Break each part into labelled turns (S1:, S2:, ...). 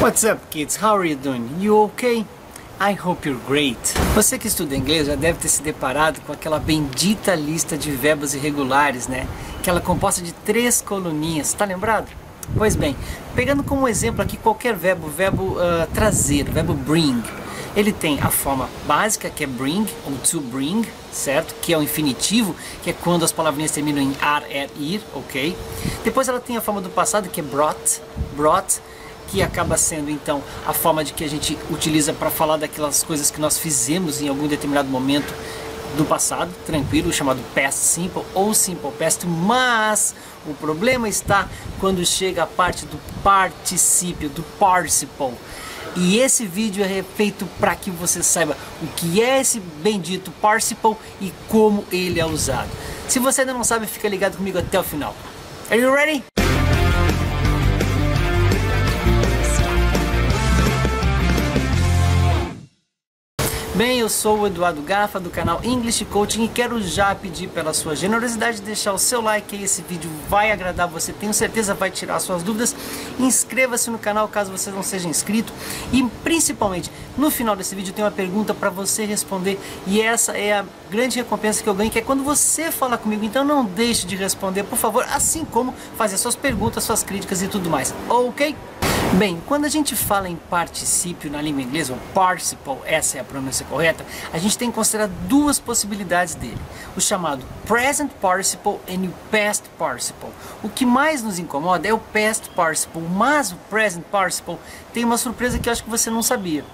S1: What's up, kids? How are you doing? You okay? I hope you're great. Você que estuda inglês já deve ter se deparado com aquela bendita lista de verbos irregulares, né? Aquela composta de 3 coluninhas, tá lembrado? Pois bem, pegando como exemplo aqui qualquer verbo, trazer, o verbo bring. Ele tem a forma básica, que é bring, ou to bring, certo? Que é o infinitivo, que é quando as palavrinhas terminam em ar, ir, ok? Depois ela tem a forma do passado, que é brought, que acaba sendo então a forma de que a gente utiliza para falar daquelas coisas que nós fizemos em algum determinado momento do passado, tranquilo, chamado past simple ou simple past, mas o problema está quando chega a parte do particípio, do participle. E esse vídeo é feito para que você saiba o que é esse bendito participle e como ele é usado. Se você ainda não sabe, fica ligado comigo até o final. Are you ready? Bem, eu sou o Eduardo Garfa do canal English Coaching e quero já pedir pela sua generosidade de deixar o seu like aí, esse vídeo vai agradar você, tenho certeza vai tirar suas dúvidas. Inscreva-se no canal caso você não seja inscrito e principalmente no final desse vídeo tem uma pergunta para você responder e essa é a grande recompensa que eu ganho, que é quando você fala comigo, então não deixe de responder, por favor, assim como fazer suas perguntas, suas críticas e tudo mais, ok? Bem, quando a gente fala em particípio na língua inglesa, ou participle, essa é a pronúncia correta, a gente tem que considerar duas possibilidades dele. O chamado present participle e o past participle. O que mais nos incomoda é o past participle, mas o present participle tem uma surpresa que eu acho que você não sabia.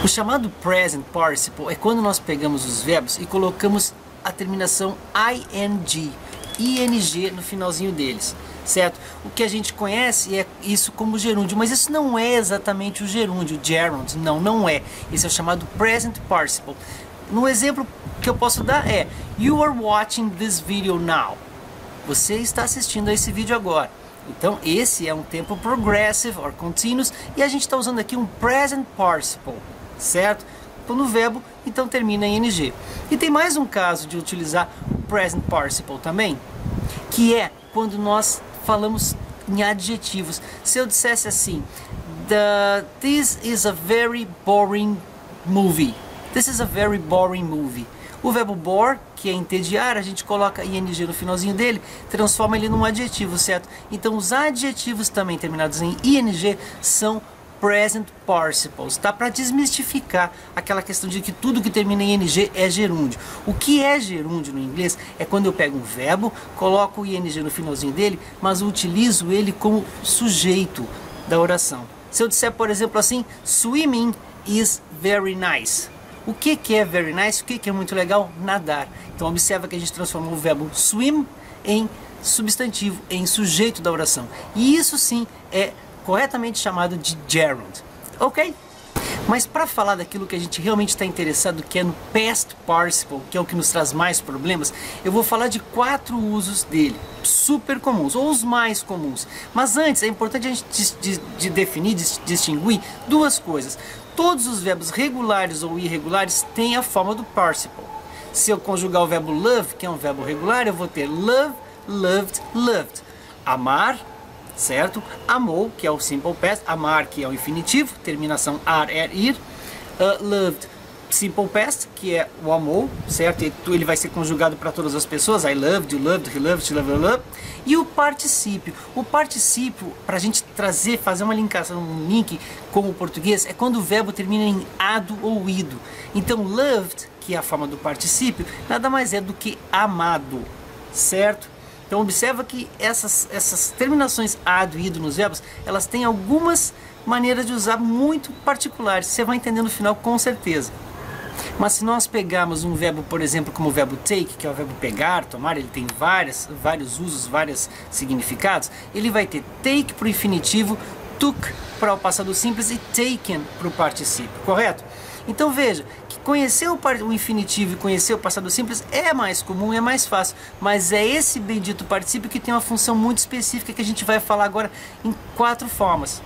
S1: O chamado present participle é quando nós pegamos os verbos e colocamos a terminação ing no finalzinho deles. Certo? O que a gente conhece é isso como gerúndio, mas isso não é exatamente o gerúndio, o gerund, não é. Esse é o chamado present participle. No exemplo que eu posso dar é You are watching this video now. Você está assistindo a esse vídeo agora. Então esse é um tempo progressive or continuous e a gente está usando aqui um present participle, certo? Quando o verbo então termina em ing. E tem mais um caso de utilizar o present participle também, que é quando nós falamos em adjetivos. Se eu dissesse assim, this is a very boring movie. This is a very boring movie. O verbo bore, que é entediar, a gente coloca ing no finalzinho dele, transforma ele num adjetivo, certo? Então os adjetivos também terminados em ing são present participles, tá? Para desmistificar aquela questão de que tudo que termina em ing é gerúndio. O que é gerúndio no inglês é quando eu pego um verbo, coloco o ing no finalzinho dele, mas eu utilizo ele como sujeito da oração. Se eu disser, por exemplo, assim, swimming is very nice. O que é very nice? O que é muito legal? Nadar. Então observa que a gente transformou o verbo swim em substantivo, em sujeito da oração. E isso sim é corretamente chamado de gerund, ok? Mas para falar daquilo que a gente realmente está interessado, que é no past participle, que é o que nos traz mais problemas, eu vou falar de 4 usos dele, super comuns, ou os mais comuns. Mas antes, é importante a gente definir, distinguir duas coisas. Todos os verbos regulares ou irregulares têm a forma do participle. Se eu conjugar o verbo love, que é um verbo regular, eu vou ter love, loved, loved. Amar, certo? Amou, que é o simple past, amar, que é o infinitivo, terminação ar, ir, loved, simple past, que é o amou, certo? Ele vai ser conjugado para todas as pessoas, I loved, you loved, he loved, she loved, loved. E o particípio, para a gente fazer uma ligação, um link com o português, é quando o verbo termina em ado ou ido. Então loved, que é a forma do particípio, nada mais é do que amado, certo? Então observa que essas terminações ado e ido nos verbos, elas têm algumas maneiras de usar muito particulares. Você vai entender no final com certeza. Mas se nós pegarmos um verbo, por exemplo, como o verbo take, que é o verbo pegar, tomar, ele tem vários usos, vários significados. Ele vai ter take para o infinitivo, took para o passado simples e taken para o particípio, correto? Então veja que conhecer o infinitivo e conhecer o passado simples é mais comum, é mais fácil, mas é esse bendito particípio que tem uma função muito específica que a gente vai falar agora em 4 formas.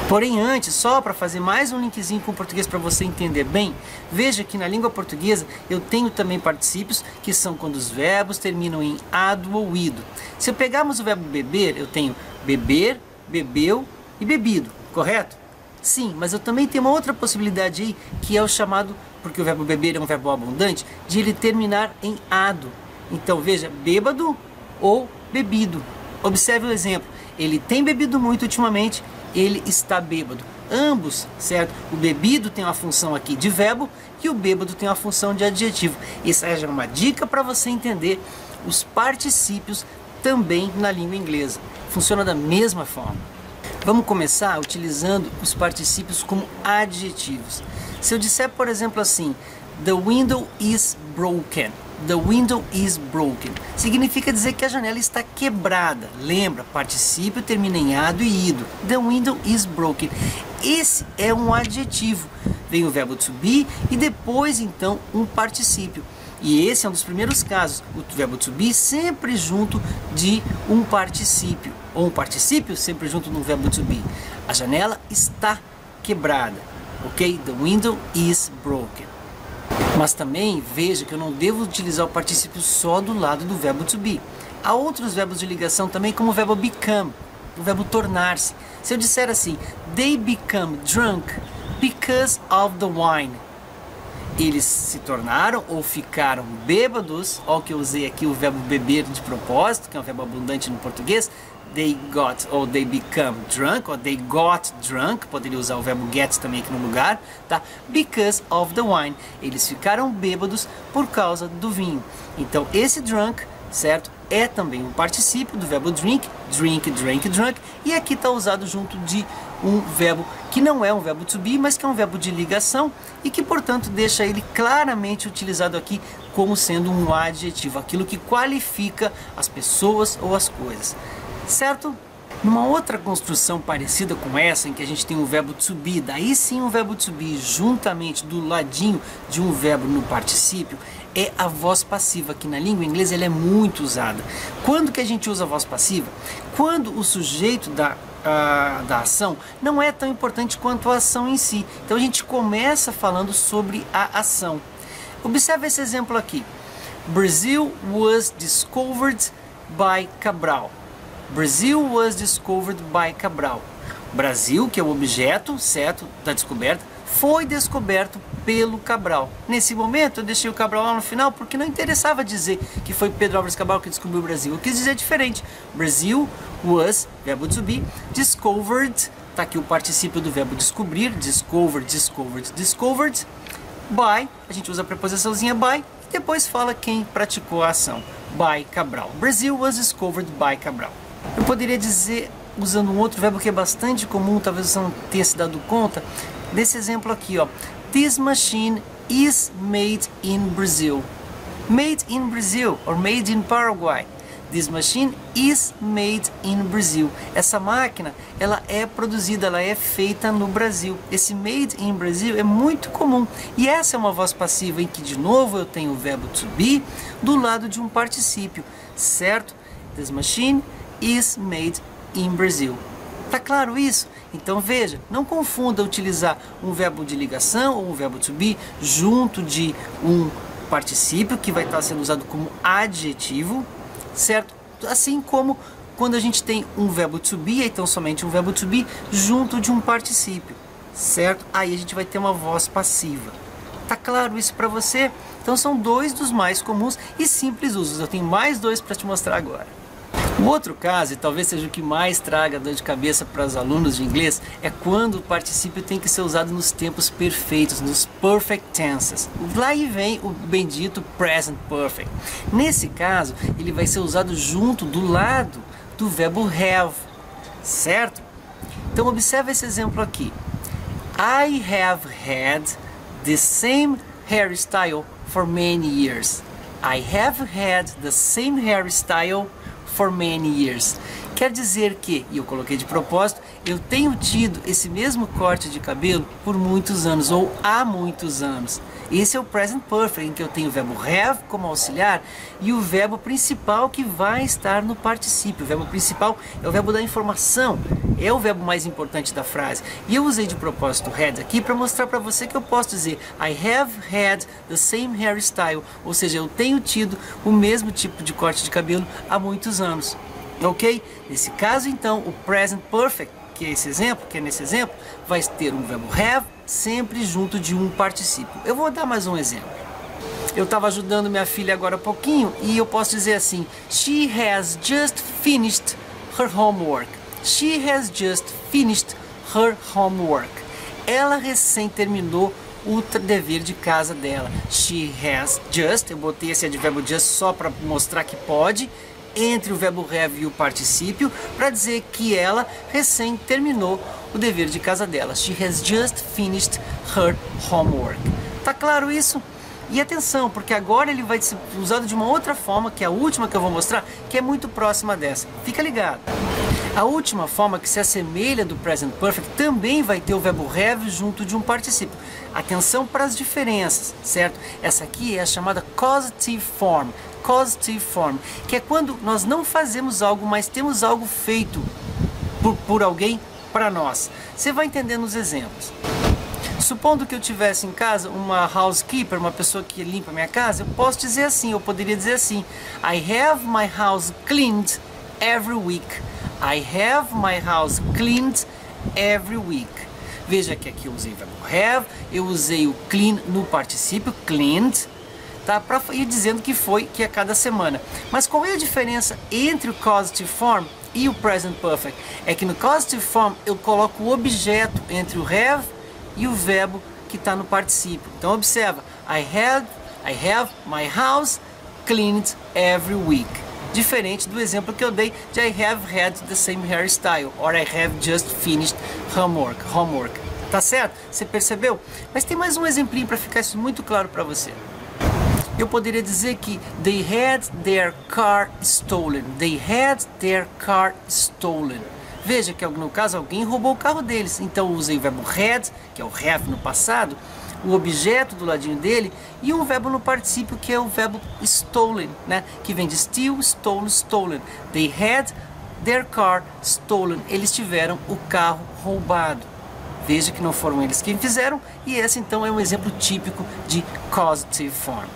S1: Porém antes, só para fazer mais um linkzinho com o português para você entender bem, veja que na língua portuguesa eu tenho também particípios que são quando os verbos terminam em ado ou ido. Se eu pegarmos o verbo beber, eu tenho beber, bebeu e bebido, correto? Sim, mas eu também tenho uma outra possibilidade aí, que é o chamado, porque o verbo beber é um verbo abundante, de ele terminar em ado. Então veja, bêbado ou bebido. Observe o exemplo, ele tem bebido muito ultimamente, ele está bêbado. Ambos, certo? O bebido tem uma função aqui de verbo e o bêbado tem uma função de adjetivo. Essa é uma dica para você entender os particípios também na língua inglesa. Funciona da mesma forma. Vamos começar utilizando os particípios como adjetivos. Se eu disser, por exemplo, assim, the window is broken. The window is broken. Significa dizer que a janela está quebrada. Lembra, particípio termina em ado e ido. The window is broken. Esse é um adjetivo. Vem o verbo to be e depois então um particípio. E esse é um dos primeiros casos. O verbo to be sempre junto de um particípio. Ou um particípio sempre junto de um verbo to be. A janela está quebrada. Ok? The window is broken. Mas também veja que eu não devo utilizar o particípio só do lado do verbo to be. Há outros verbos de ligação também, como o verbo become, o verbo tornar-se. Se eu disser assim, they become drunk because of the wine. Eles se tornaram ou ficaram bêbados, olha que eu usei aqui o verbo beber de propósito, que é um verbo abundante no português. They got, ou they become drunk, ou they got drunk, poderia usar o verbo get também aqui no lugar, tá? Because of the wine. Eles ficaram bêbados por causa do vinho. Então esse drunk, certo? É também um particípio do verbo drink, drink, drank, drunk, e aqui está usado junto de um verbo que não é um verbo to be, mas que é um verbo de ligação e que, portanto, deixa ele claramente utilizado aqui como sendo um adjetivo, aquilo que qualifica as pessoas ou as coisas. Certo? Numa outra construção parecida com essa, em que a gente tem um verbo to be, daí sim um verbo to be juntamente do ladinho de um verbo no particípio, é a voz passiva, que na língua inglesa ela é muito usada. Quando que a gente usa a voz passiva? Quando o sujeito da ação não é tão importante quanto a ação em si. Então a gente começa falando sobre a ação. Observe esse exemplo aqui. Brazil was discovered by Cabral. Brazil was discovered by Cabral. Brasil, que é o objeto, certo, da descoberta, foi descoberto pelo Cabral. Nesse momento eu deixei o Cabral lá no final porque não interessava dizer que foi Pedro Álvares Cabral que descobriu o Brasil. Eu quis dizer diferente. Brasil was, verbo to be, discovered, está aqui o particípio do verbo descobrir, discovered, discovered, discovered, by, a gente usa a preposiçãozinha by, e depois fala quem praticou a ação, by Cabral. Brazil was discovered by Cabral. Eu poderia dizer, usando um outro verbo que é bastante comum, talvez você não tenha se dado conta, desse exemplo aqui, ó. This machine is made in Brazil. Made in Brazil, or made in Paraguay. This machine is made in Brazil. Essa máquina, ela é produzida, ela é feita no Brasil. Esse made in Brazil é muito comum. E essa é uma voz passiva em que, de novo, eu tenho o verbo to be do lado de um particípio, certo? This machine is made in Brazil. Tá claro isso? Então veja, não confunda utilizar um verbo de ligação ou um verbo to be junto de um particípio que vai estar sendo usado como adjetivo, certo? Assim como quando a gente tem um verbo to be, então somente um verbo to be junto de um particípio, certo? Aí a gente vai ter uma voz passiva. Tá claro isso para você? Então são dois dos mais comuns e simples usos. Eu tenho mais dois para te mostrar agora. O outro caso, e talvez seja o que mais traga dor de cabeça para os alunos de inglês, é quando o particípio tem que ser usado nos tempos perfeitos, nos perfect tenses. Lá vem o bendito present perfect. Nesse caso, ele vai ser usado junto, do lado do verbo have, certo? Então observe esse exemplo aqui. I have had the same hairstyle for many years. I have had the same hairstyle for many years. Quer dizer que, e eu coloquei de propósito, eu tenho tido esse mesmo corte de cabelo por muitos anos, ou há muitos anos. Esse é o present perfect, em que eu tenho o verbo have como auxiliar e o verbo principal que vai estar no particípio. O verbo principal é o verbo da informação, é o verbo mais importante da frase. E eu usei de propósito had aqui para mostrar para você que eu posso dizer I have had the same hairstyle, ou seja, eu tenho tido o mesmo tipo de corte de cabelo há muitos anos. Ok? Nesse caso, então, o present perfect, que é esse exemplo, que é nesse exemplo, vai ter um verbo have sempre junto de um particípio. Eu vou dar mais um exemplo. Eu estava ajudando minha filha agora há pouquinho e eu posso dizer assim: She has just finished her homework. She has just finished her homework. Ela recém terminou o dever de casa dela. She has just, eu botei esse advérbio just só para mostrar que pode, entre o verbo have e o particípio, para dizer que ela recém terminou o dever de casa dela. She has just finished her homework. Tá claro isso? E atenção, porque agora ele vai ser usado de uma outra forma, que é a última que eu vou mostrar, que é muito próxima dessa. Fica ligado. A última forma, que se assemelha do Present Perfect, também vai ter o verbo have junto de um particípio. Atenção para as diferenças, certo? Essa aqui é a chamada causative form. Causative form, que é quando nós não fazemos algo, mas temos algo feito por alguém para nós. Você vai entender nos exemplos. Supondo que eu tivesse em casa uma housekeeper, uma pessoa que limpa a minha casa, eu posso dizer assim, eu poderia dizer assim: I have my house cleaned every week. I have my house cleaned every week. Veja que aqui eu usei o verbo have, eu usei o clean no particípio, cleaned, tá? Para ir dizendo que é cada semana. Mas qual é a diferença entre o causative form e o present perfect? É que no causative form eu coloco o objeto entre o have e o verbo que está no particípio. Então observa, I have my house cleaned every week. Diferente do exemplo que eu dei de I have had the same hairstyle, or I have just finished homework. Tá certo? Você percebeu? Mas tem mais um exemplinho para ficar isso muito claro para você. Eu poderia dizer que they had their car stolen. They had their car stolen. Veja que no caso alguém roubou o carro deles. Então eu usei o verbo had, que é o have no passado, o objeto do ladinho dele, e um verbo no particípio, que é o verbo stolen, né? Que vem de steal, stole, stolen. They had their car stolen. Eles tiveram o carro roubado. Veja que não foram eles quem fizeram, e esse então é um exemplo típico de causative form.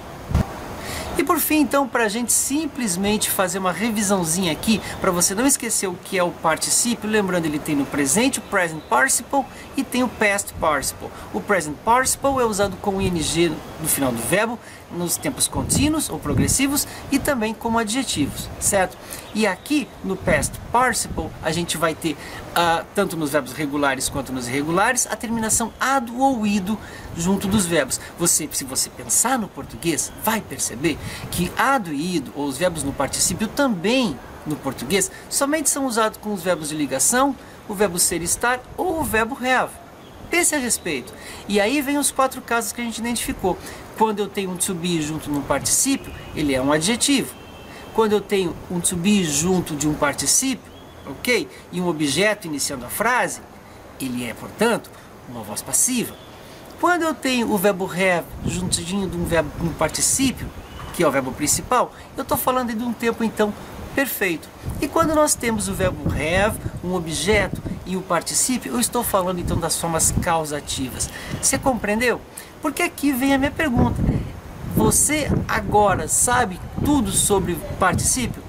S1: E por fim, então, para a gente simplesmente fazer uma revisãozinha aqui, para você não esquecer o que é o particípio, lembrando, ele tem no presente o present participle e tem o past participle. O present participle é usado com o ing no final do verbo, nos tempos contínuos ou progressivos, e também como adjetivos, certo? E aqui no past participle a gente vai ter, tanto nos verbos regulares quanto nos irregulares, a terminação ado ou ido junto dos verbos. Se você pensar no português, vai perceber que ado e ido, ou os verbos no particípio também no português, somente são usados com os verbos de ligação, o verbo ser e estar ou o verbo have. Pense a respeito. E aí vem os 4 casos que a gente identificou. Quando eu tenho um to be junto no particípio, ele é um adjetivo. Quando eu tenho um to be junto de um particípio, ok? E um objeto iniciando a frase, ele é, portanto, uma voz passiva. Quando eu tenho o verbo have juntinho de um verbo no particípio, que é o verbo principal, eu estou falando de um tempo, então, perfeito. E quando nós temos o verbo have, um objeto e o particípio, eu estou falando então das formas causativas. Você compreendeu? Porque aqui vem a minha pergunta. Você agora sabe tudo sobre particípio?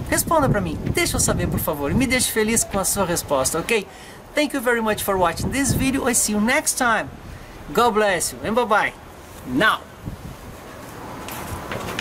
S1: Responda para mim, deixa eu saber, por favor, e me deixe feliz com a sua resposta, ok? Thank you very much for watching this video. I see you next time. God bless you and bye bye. Now.